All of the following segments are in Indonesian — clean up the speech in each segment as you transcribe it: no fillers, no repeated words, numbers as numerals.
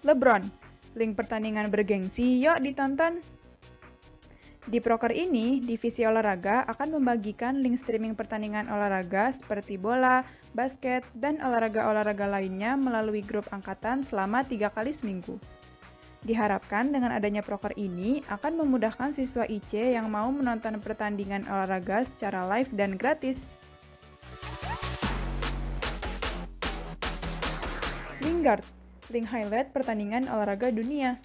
LeBron, link pertandingan bergengsi, yuk ditonton! Di proker ini, divisi olahraga akan membagikan link streaming pertandingan olahraga seperti bola, basket, dan olahraga-olahraga lainnya melalui grup angkatan selama 3 kali seminggu. Diharapkan dengan adanya proker ini akan memudahkan siswa IC yang mau menonton pertandingan olahraga secara live dan gratis. Lingard, link highlight pertandingan olahraga dunia.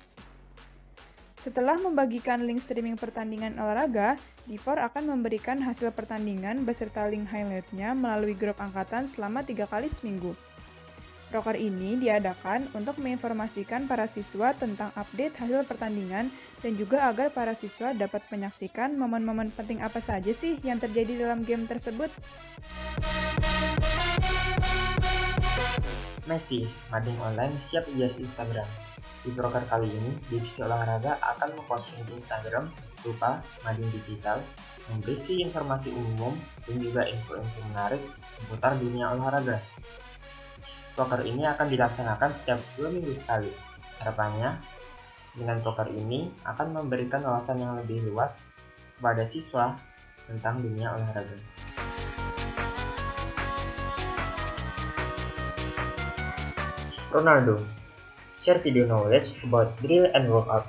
Setelah membagikan link streaming pertandingan olahraga, Difor akan memberikan hasil pertandingan beserta link highlight-nya melalui grup angkatan selama 3 kali seminggu. Proker ini diadakan untuk menginformasikan para siswa tentang update hasil pertandingan dan juga agar para siswa dapat menyaksikan momen-momen penting apa saja sih yang terjadi dalam game tersebut. Messi, mading online siap hias Instagram. Di proker kali ini, divisi olahraga akan memposting di Instagram berupa mading digital, yang berisi informasi umum dan juga info-info menarik seputar dunia olahraga. Proker ini akan dilaksanakan setiap 2 minggu sekali. Harapannya, dengan proker ini akan memberikan wawasan yang lebih luas kepada siswa tentang dunia olahraga. Ronaldo, share video knowledge about drill and workout.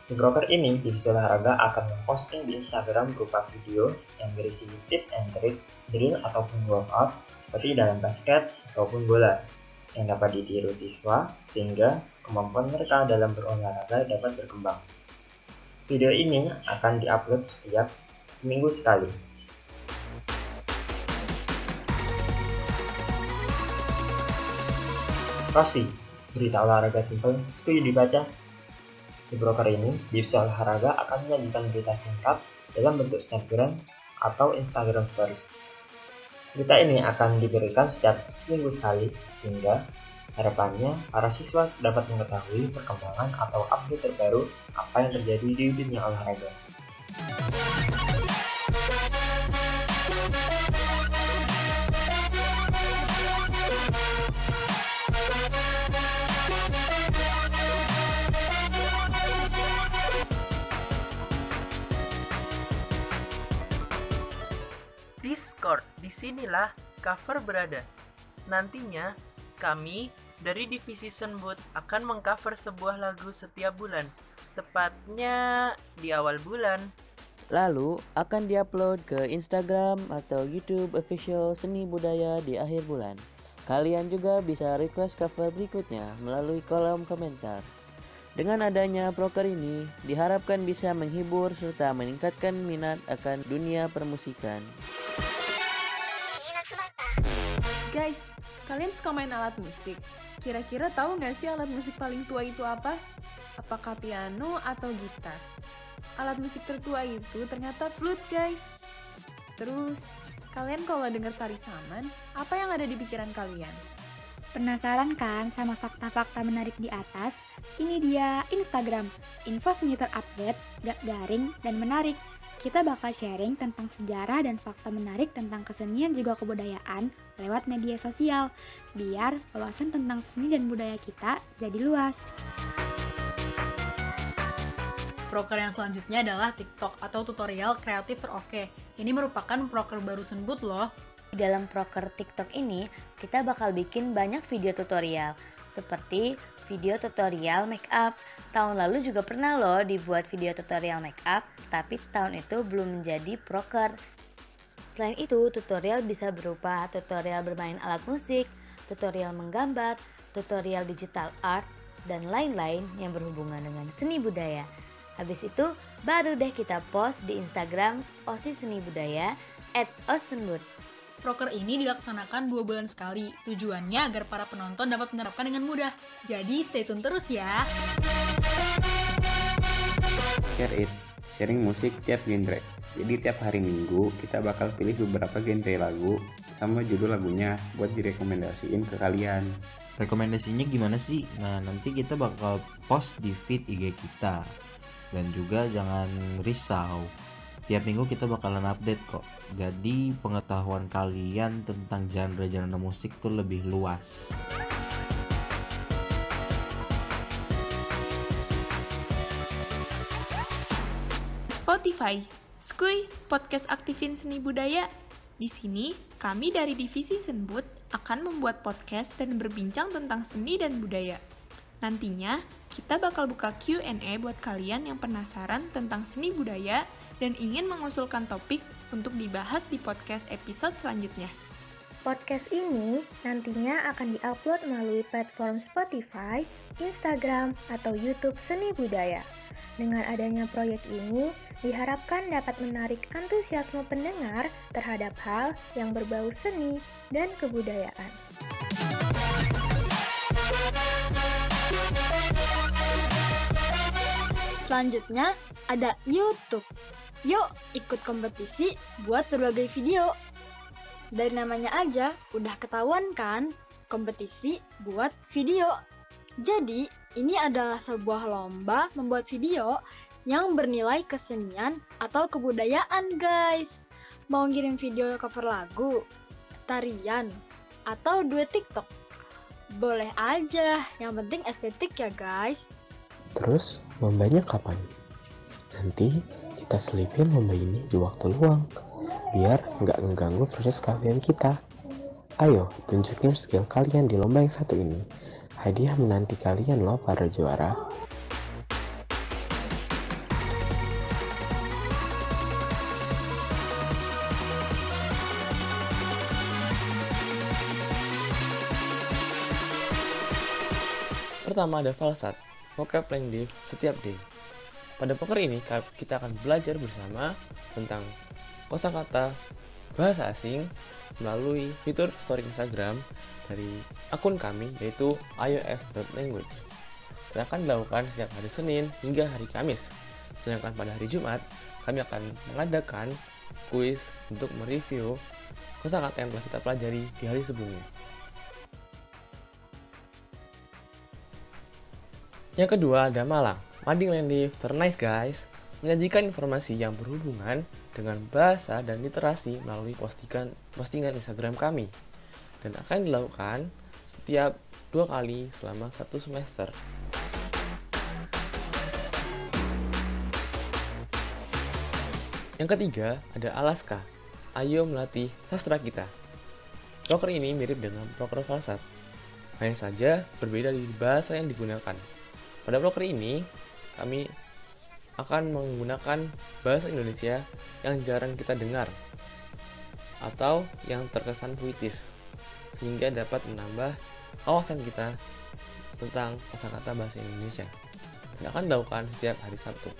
Di proker ini, divisi olahraga akan memposting di Instagram berupa video yang berisi tips and trick drill ataupun workout seperti dalam basket ataupun bola yang dapat ditiru siswa sehingga kemampuan mereka dalam berolahraga dapat berkembang. Video ini akan diupload setiap seminggu sekali. Rossi, berita olahraga simpel, setuju dibaca. Di broker ini, divisi olahraga akan menyajikan berita singkat dalam bentuk snapgram atau Instagram Stories. Berita ini akan diberikan setiap seminggu sekali, sehingga harapannya para siswa dapat mengetahui perkembangan atau update terbaru apa yang terjadi di dunia olahraga. Discord, disinilah cover berada. Nantinya, kami dari divisi Senbut akan mengcover sebuah lagu setiap bulan, tepatnya di awal bulan. Lalu akan diupload ke Instagram atau YouTube official Seni Budaya di akhir bulan. Kalian juga bisa request cover berikutnya melalui kolom komentar. Dengan adanya proker ini, diharapkan bisa menghibur serta meningkatkan minat akan dunia permusikan. Guys, kalian suka main alat musik? Kira-kira tahu nggak sih alat musik paling tua itu apa? Apakah piano atau gitar? Alat musik tertua itu ternyata flute, guys. Terus, kalian kalau dengar tari saman, apa yang ada di pikiran kalian? Penasaran kan sama fakta-fakta menarik di atas? Ini dia Instagram, info seni terupdate, gak garing, dan menarik. Kita bakal sharing tentang sejarah dan fakta menarik tentang kesenian juga kebudayaan lewat media sosial, biar wawasan tentang seni dan budaya kita jadi luas. Proker yang selanjutnya adalah TikTok atau tutorial kreatif teroke. Ini merupakan proker baru Senbut loh. Di dalam proker TikTok ini, kita bakal bikin banyak video tutorial, seperti video tutorial make up. Tahun lalu juga pernah loh dibuat video tutorial make up, tapi tahun itu belum menjadi proker. Selain itu, tutorial bisa berupa tutorial bermain alat musik, tutorial menggambar, tutorial digital art, dan lain-lain yang berhubungan dengan seni budaya. Habis itu, baru deh kita post di Instagram OSIS Seni Budaya @ossenbut. Proker ini dilaksanakan 2 bulan sekali. Tujuannya agar para penonton dapat menerapkan dengan mudah. Jadi stay tune terus ya. Share It, sharing musik tiap genre. Jadi tiap hari Minggu kita bakal pilih beberapa genre lagu sama judul lagunya buat direkomendasiin ke kalian. Rekomendasinya gimana sih? Nah, nanti kita bakal post di feed IG kita. Dan juga jangan risau, tiap minggu kita bakalan update kok. Jadi pengetahuan kalian tentang genre-genre musik tuh lebih luas. Spotify. Skuy, podcast aktifin seni budaya. Di sini, kami dari Divisi Senbud akan membuat podcast dan berbincang tentang seni dan budaya. Nantinya, kita bakal buka Q&A buat kalian yang penasaran tentang seni budaya dan ingin mengusulkan topik untuk dibahas di podcast episode selanjutnya. Podcast ini nantinya akan diupload melalui platform Spotify, Instagram, atau YouTube Seni Budaya. Dengan adanya proyek ini, diharapkan dapat menarik antusiasme pendengar terhadap hal yang berbau seni dan kebudayaan. Selanjutnya ada YouTube. Yuk ikut kompetisi buat berbagai video. Dari namanya aja udah ketahuan kan, kompetisi buat video. Jadi, ini adalah sebuah lomba membuat video yang bernilai kesenian atau kebudayaan, guys. Mau ngirim video cover lagu, tarian, atau duet TikTok? Boleh aja, yang penting estetik ya, guys. Terus, lombanya kapan? Nanti kita selipin lomba ini di waktu luang, biar nggak ngeganggu proses kalian kita. Ayo, tunjukin skill kalian di lomba yang satu ini. Hadiah menanti kalian loh para juara. Pertama ada falsat, vocab length setiap day. Pada poker ini kita akan belajar bersama tentang kosakata bahasa asing melalui fitur story Instagram dari akun kami yaitu ios.language. Dan akan dilakukan setiap hari Senin hingga hari Kamis. Sedangkan pada hari Jumat kami akan mengadakan kuis untuk mereview kosakata yang telah kita pelajari di hari sebelumnya. Yang kedua ada Malang, Mading Landif Ternice guys, menyajikan informasi yang berhubungan dengan bahasa dan literasi melalui postingan Instagram kami dan akan dilakukan setiap 2 kali selama 1 semester. Yang ketiga ada Alaska, ayo melatih sastra kita. Proker ini mirip dengan proker falsat, hanya saja berbeda di bahasa yang digunakan. Pada proker ini kami akan menggunakan bahasa Indonesia yang jarang kita dengar atau yang terkesan puitis sehingga dapat menambah wawasan kita tentang kosakata bahasa Indonesia. Dan akan dilakukan setiap hari Sabtu.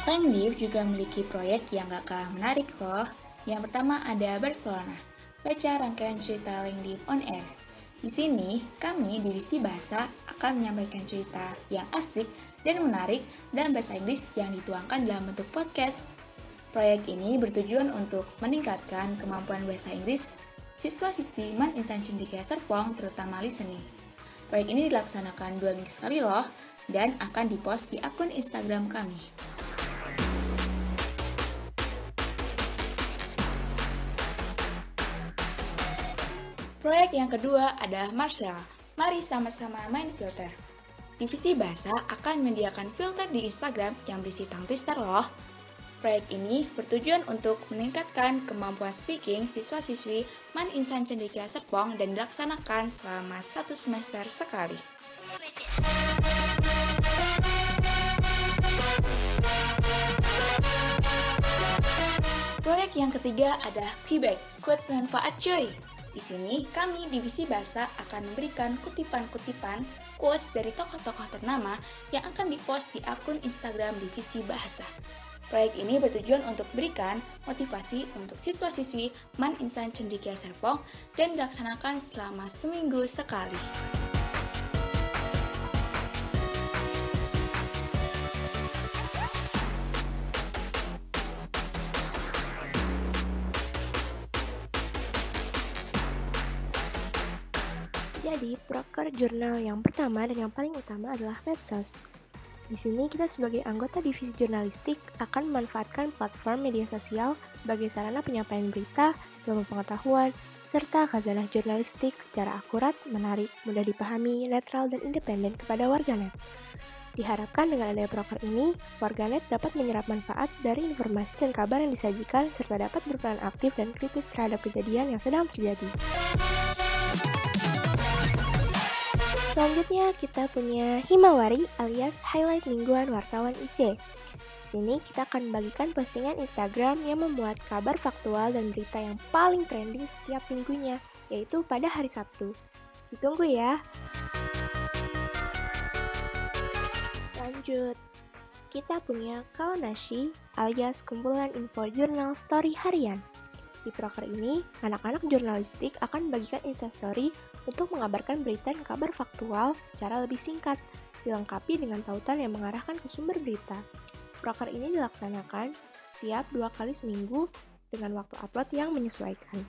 Langdiv juga memiliki proyek yang gak kalah menarik loh. Yang pertama ada Barcelona, baca rangkaian cerita Langdiv on Air. Di sini, kami Divisi Bahasa akan menyampaikan cerita yang asik dan menarik dalam bahasa Inggris yang dituangkan dalam bentuk podcast. Proyek ini bertujuan untuk meningkatkan kemampuan bahasa Inggris siswa-siswi Man Insan Cendekia Serpong, terutama listening. Proyek ini dilaksanakan 2 minggu sekali loh, dan akan dipost di akun Instagram kami. Proyek yang kedua adalah Marcel. Mari sama-sama main filter. Divisi Bahasa akan menyediakan filter di Instagram yang berisi tongue twister loh. Proyek ini bertujuan untuk meningkatkan kemampuan speaking siswa-siswi Man Insan Cendekia Serpong dan dilaksanakan selama 1 semester sekali. Proyek yang ketiga adalah Quebec, quotes bermanfaat cuy. Di sini, kami Divisi Bahasa akan memberikan kutipan-kutipan quotes dari tokoh-tokoh ternama yang akan dipost di akun Instagram Divisi Bahasa. Proyek ini bertujuan untuk berikan motivasi untuk siswa-siswi Man Insan Cendekia Serpong dan dilaksanakan selama seminggu sekali. Jadi, proker jurnal yang pertama dan yang paling utama adalah medsos. Di sini kita sebagai anggota divisi jurnalistik akan memanfaatkan platform media sosial sebagai sarana penyampaian berita, ilmu pengetahuan, serta khazanah jurnalistik secara akurat, menarik, mudah dipahami, netral, dan independen kepada warganet. Diharapkan dengan adanya proker ini, warganet dapat menyerap manfaat dari informasi dan kabar yang disajikan serta dapat berperan aktif dan kritis terhadap kejadian yang sedang terjadi. Selanjutnya kita punya Himawari alias Highlight Mingguan Wartawan IC. Di sini kita akan membagikan postingan Instagram yang memuat kabar faktual dan berita yang paling trending setiap minggunya, yaitu pada hari Sabtu. Ditunggu ya! Lanjut, kita punya Kaonashi alias kumpulan info jurnal story harian. Di proker ini, anak-anak jurnalistik akan membagikan instastory untuk mengabarkan berita dan kabar faktual secara lebih singkat, dilengkapi dengan tautan yang mengarahkan ke sumber berita. Proker ini dilaksanakan setiap 2 kali seminggu dengan waktu upload yang menyesuaikan.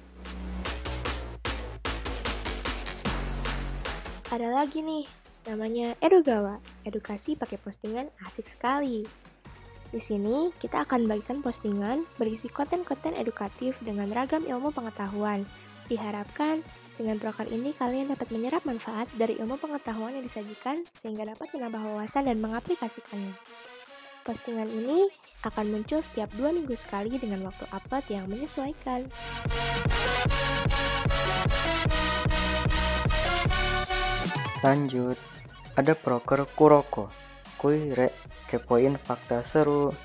Ada lagi nih, namanya Edugawa, edukasi pakai postingan asik sekali. Di sini kita akan bagikan postingan berisi konten-konten edukatif dengan ragam ilmu pengetahuan. Diharapkan dengan proker ini kalian dapat menyerap manfaat dari ilmu pengetahuan yang disajikan sehingga dapat menambah wawasan dan mengaplikasikannya. Postingan ini akan muncul setiap 2 minggu sekali dengan waktu upload yang menyesuaikan. Lanjut, ada proker Kuroko, kuy rek kepoin fakta seru.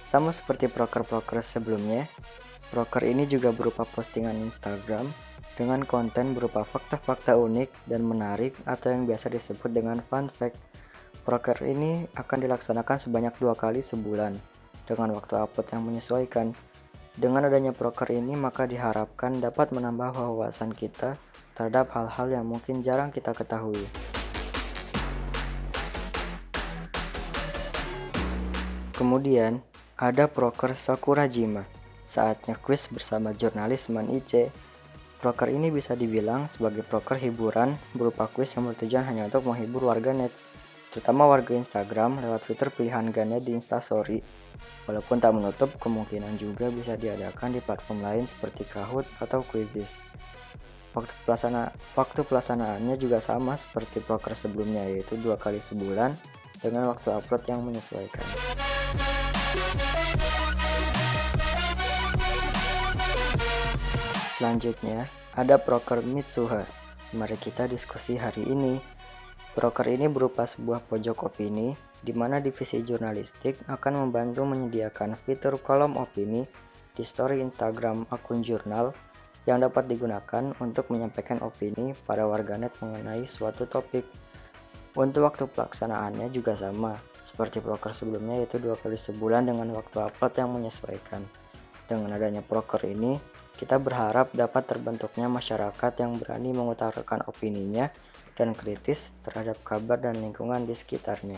Sama seperti proker-proker sebelumnya, proker ini juga berupa postingan Instagram dengan konten berupa fakta-fakta unik dan menarik atau yang biasa disebut dengan fun fact. Proker ini akan dilaksanakan sebanyak 2 kali sebulan dengan waktu upload yang menyesuaikan. Dengan adanya proker ini maka diharapkan dapat menambah wawasan kita terhadap hal-hal yang mungkin jarang kita ketahui. Kemudian, ada proker Sakurajima, saatnya kuis bersama jurnalis Man IC. Proker ini bisa dibilang sebagai proker hiburan berupa kuis yang bertujuan hanya untuk menghibur warganet, terutama warga Instagram lewat fitur pilihan Ganet di Instastory. Walaupun tak menutup kemungkinan juga bisa diadakan di platform lain seperti Kahoot atau Quizizz. Waktu pelaksanaannya juga sama seperti proker sebelumnya, yaitu 2 kali sebulan dengan waktu upload yang menyesuaikan. Selanjutnya, ada proker Mitsuha. Mari kita diskusi hari ini. Proker ini berupa sebuah pojok opini, di mana divisi jurnalistik akan membantu menyediakan fitur kolom opini di story Instagram akun jurnal yang dapat digunakan untuk menyampaikan opini pada warganet mengenai suatu topik. Untuk waktu pelaksanaannya juga sama, seperti proker sebelumnya yaitu 2 kali sebulan dengan waktu upload yang menyesuaikan. Dengan adanya proker ini, kita berharap dapat terbentuknya masyarakat yang berani mengutarakan opininya dan kritis terhadap kabar dan lingkungan di sekitarnya.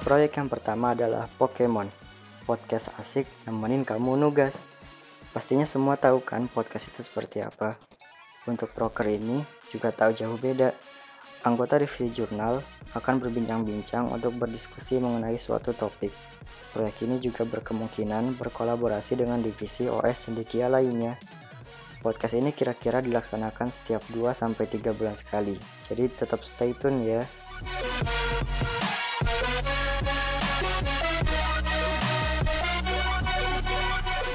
Proyek yang pertama adalah Pokemon, podcast asik nemenin kamu nugas. Pastinya semua tahu kan podcast itu seperti apa. Untuk proker ini juga tak jauh beda. Anggota divisi jurnal akan berbincang-bincang untuk berdiskusi mengenai suatu topik. Proyek ini juga berkemungkinan berkolaborasi dengan divisi OS cendekia lainnya. Podcast ini kira-kira dilaksanakan setiap 2-3 bulan sekali. Jadi tetap stay tune ya.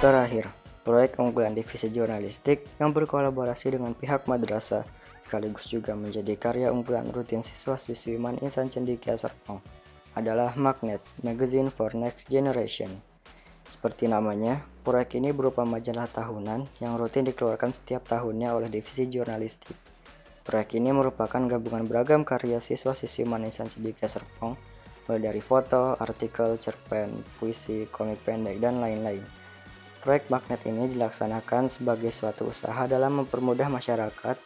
Terakhir, proyek unggulan divisi jurnalistik yang berkolaborasi dengan pihak madrasah sekaligus juga menjadi karya unggulan rutin siswa-siswi Man Insan Cendekia Serpong adalah Magnet, Magazine for Next Generation. Seperti namanya, proyek ini berupa majalah tahunan yang rutin dikeluarkan setiap tahunnya oleh divisi jurnalistik. Proyek ini merupakan gabungan beragam karya siswa-siswi Man Insan Cendekia Serpong, mulai dari foto, artikel, cerpen, puisi, komik pendek, dan lain-lain. Proyek Magnet ini dilaksanakan sebagai suatu usaha dalam mempermudah masyarakat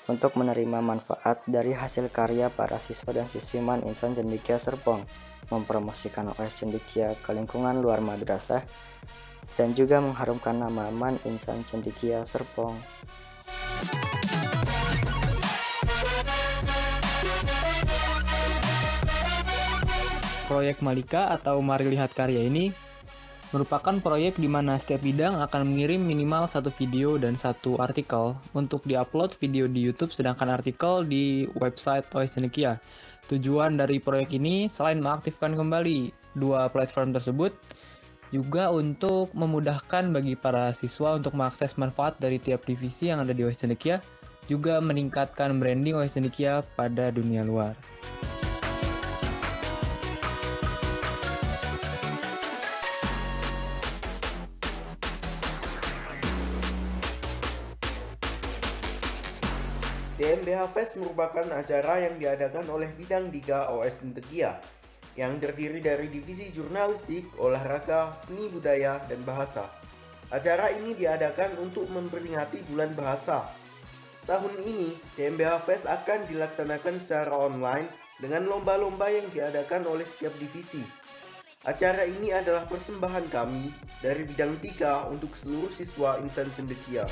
untuk menerima manfaat dari hasil karya para siswa dan siswi Man Insan Cendekia Serpong, mempromosikan OS Cendekia ke lingkungan luar madrasah, dan juga mengharumkan nama Man Insan Cendekia Serpong. Proyek Malika atau Mari Lihat Karya ini merupakan proyek di mana setiap bidang akan mengirim minimal satu video dan satu artikel untuk diupload video di YouTube sedangkan artikel di website OS Cendekia. Tujuan dari proyek ini selain mengaktifkan kembali dua platform tersebut, juga untuk memudahkan bagi para siswa untuk mengakses manfaat dari tiap divisi yang ada di OS Cendekia, juga meningkatkan branding OS Cendekia pada dunia luar. DMBH Fest merupakan acara yang diadakan oleh bidang 3 OS Cendekia yang terdiri dari divisi jurnalistik, olahraga, seni budaya, dan bahasa. Acara ini diadakan untuk memperingati bulan bahasa. Tahun ini, DMBH Fest akan dilaksanakan secara online dengan lomba-lomba yang diadakan oleh setiap divisi. Acara ini adalah persembahan kami dari bidang 3 untuk seluruh siswa Insan Cendekia.